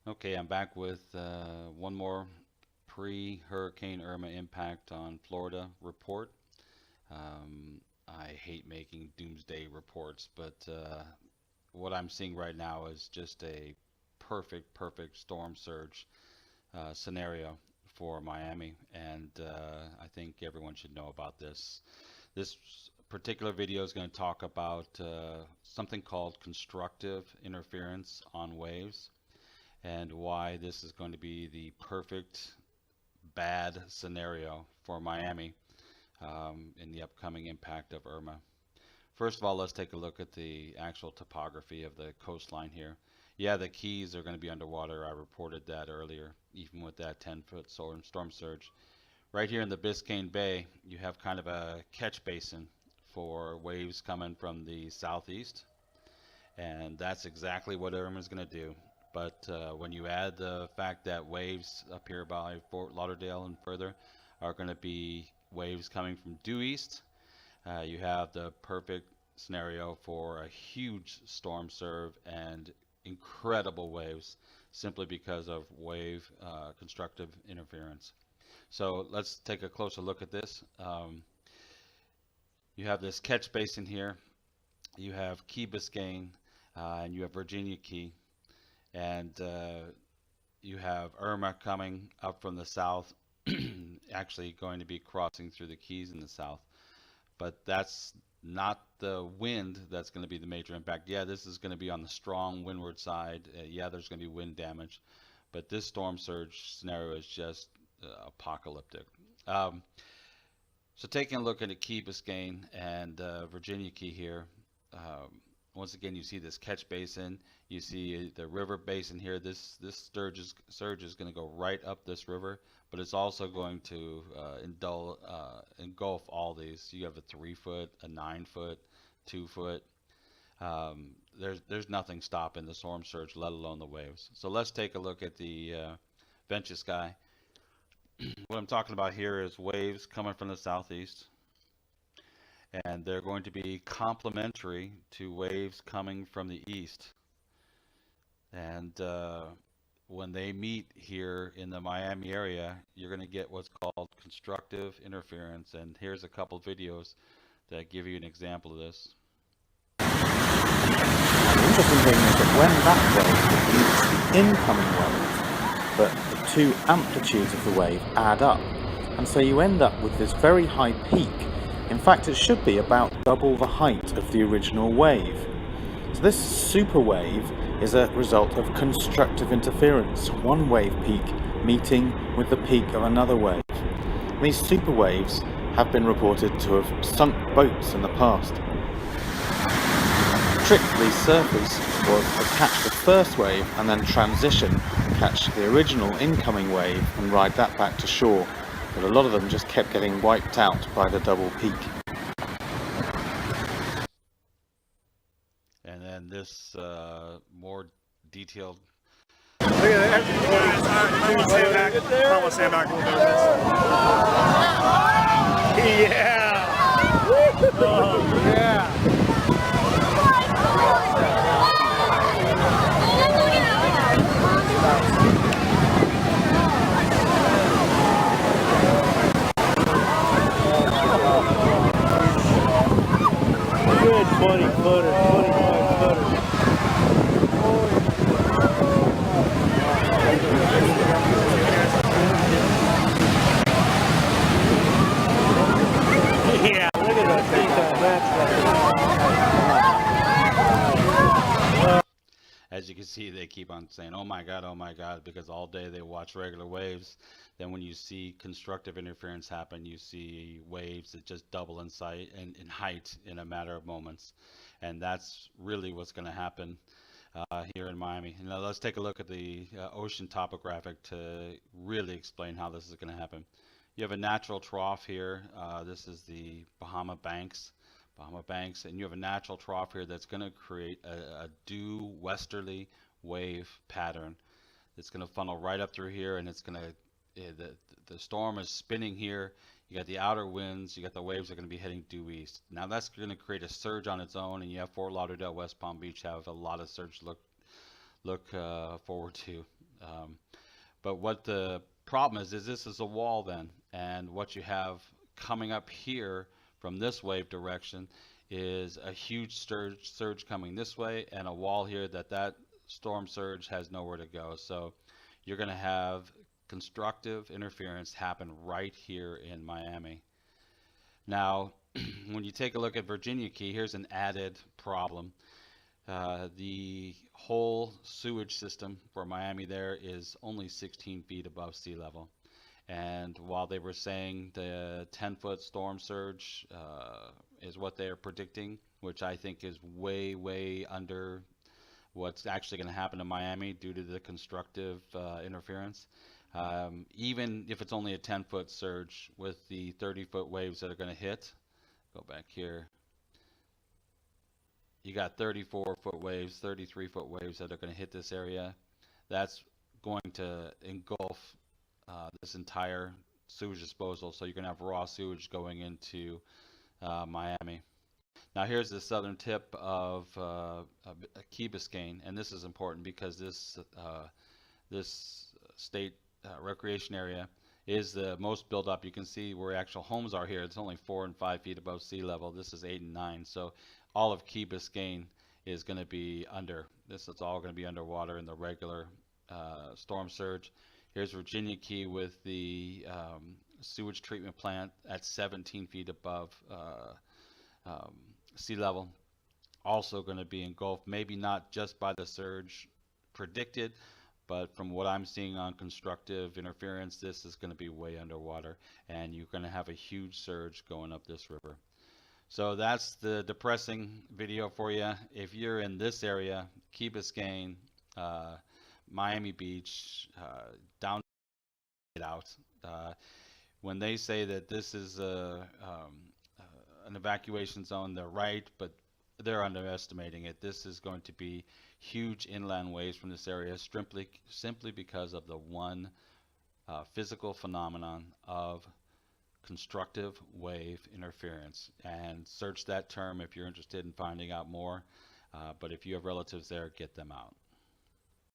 Okay, I'm back with one more pre-Hurricane Irma impact on Florida report. I hate making doomsday reports, but what I'm seeing right now is just a perfect storm surge scenario for Miami, and I think everyone should know about this. This particular video is going to talk about something called constructive interference on waves and why this is going to be the perfect bad scenario for Miami in the upcoming impact of Irma. First of all, let's take a look at the actual topography of the coastline here. Yeah, the Keys are going to be underwater. I reported that earlier, even with that 10-foot storm surge. Right here in the Biscayne Bay, you have kind of a catch basin for waves coming from the southeast, and that's exactly what Irma is going to do. But when you add the fact that waves up here by Fort Lauderdale and further are going to be waves coming from due east, you have the perfect scenario for a huge storm surge and incredible waves simply because of wave constructive interference. So let's take a closer look at this. You have this catch basin here. You have Key Biscayne and you have Virginia Key. And you have Irma coming up from the south, actually going to be crossing through the Keys in the south. But that's not the wind that's going to be the major impact. Yeah, this is going to be on the strong windward side. Yeah, there's going to be wind damage. But this storm surge scenario is just apocalyptic. So taking a look at Key Biscayne and Virginia Key here, once again you see this catch basin, you see the river basin here. This surge is going to go right up this river, but it's also going to engulf all these. You have a 3-foot, a 9-foot, 2-foot. There's nothing stopping the storm surge, let alone the waves. So let's take a look at the Venture Sky. What I'm talking about here is waves coming from the southeast, and they're going to be complementary to waves coming from the east. And when they meet here in the Miami area, you're going to get what's called constructive interference. And here's a couple videos that give you an example of this. The interesting thing is that when that wave meets the incoming wave, but the two amplitudes of the wave add up, and so you end up with this very high peak. In fact, it should be about double the height of the original wave. So this super wave is a result of constructive interference, one wave peak meeting with the peak of another wave. These super waves have been reported to have sunk boats in the past. The trick for these surfers was to catch the first wave and then transition, catch the original incoming wave and ride that back to shore. But a lot of them just kept getting wiped out by the double peak. And then this more detailed. Look at that. I want to stand back. I want to stand back a little bit. Yeah. Oh, yeah. Good 20-footer, 25-footer. Yeah, look at that thing on that. As you can see, they keep on saying, oh my God, because all day they watch regular waves. Then when you see constructive interference happen, you see waves that just double in size and in height in a matter of moments. And that's really what's going to happen here in Miami. Now let's take a look at the ocean topographic to really explain how this is going to happen. You have a natural trough here. This is the Bahama Banks, and you have a natural trough here that's going to create a due westerly wave pattern. It's going to funnel right up through here, and it's going to the storm is spinning here. You got the outer winds, you got the waves that are going to be heading due east. Now that's going to create a surge on its own, and you have Fort Lauderdale, West Palm Beach have a lot of surge look forward to. But what the problem is this is a wall then, and what you have coming up here from this wave direction is a huge surge coming this way, and a wall here that storm surge has nowhere to go. So you're going to have constructive interference happen right here in Miami. Now, when you take a look at Virginia Key, here's an added problem. The whole sewage system for Miami there is only 16 feet above sea level. And while they were saying the 10-foot storm surge is what they are predicting, which I think is way, way under what's actually going to happen in Miami due to the constructive interference. Even if it's only a 10-foot surge with the 30-foot waves that are going to hit, go back here, you got 34-foot waves, 33-foot waves that are going to hit this area. That's going to engulf this entire sewage disposal. So you're going to have raw sewage going into Miami. Now here's the southern tip of Key Biscayne, and this is important because this state recreation area is the most built up. You can see where actual homes are here. It's only 4 and 5 feet above sea level. This is 8 and 9. So all of Key Biscayne is going to be under. This is all going to be underwater in the regular storm surge. Here's Virginia Key with the sewage treatment plant at 17 feet above sea level. Also going to be engulfed, maybe not just by the surge predicted, but from what I'm seeing on constructive interference, this is going to be way underwater, and you're going to have a huge surge going up this river. So that's the depressing video for you. If you're in this area, Key Biscayne, Miami Beach, down out. When they say that this is an evacuation zone, they're right, but they're underestimating it. This is going to be huge inland waves from this area simply because of the one physical phenomenon of constructive wave interference. And search that term if you're interested in finding out more. But if you have relatives there, get them out.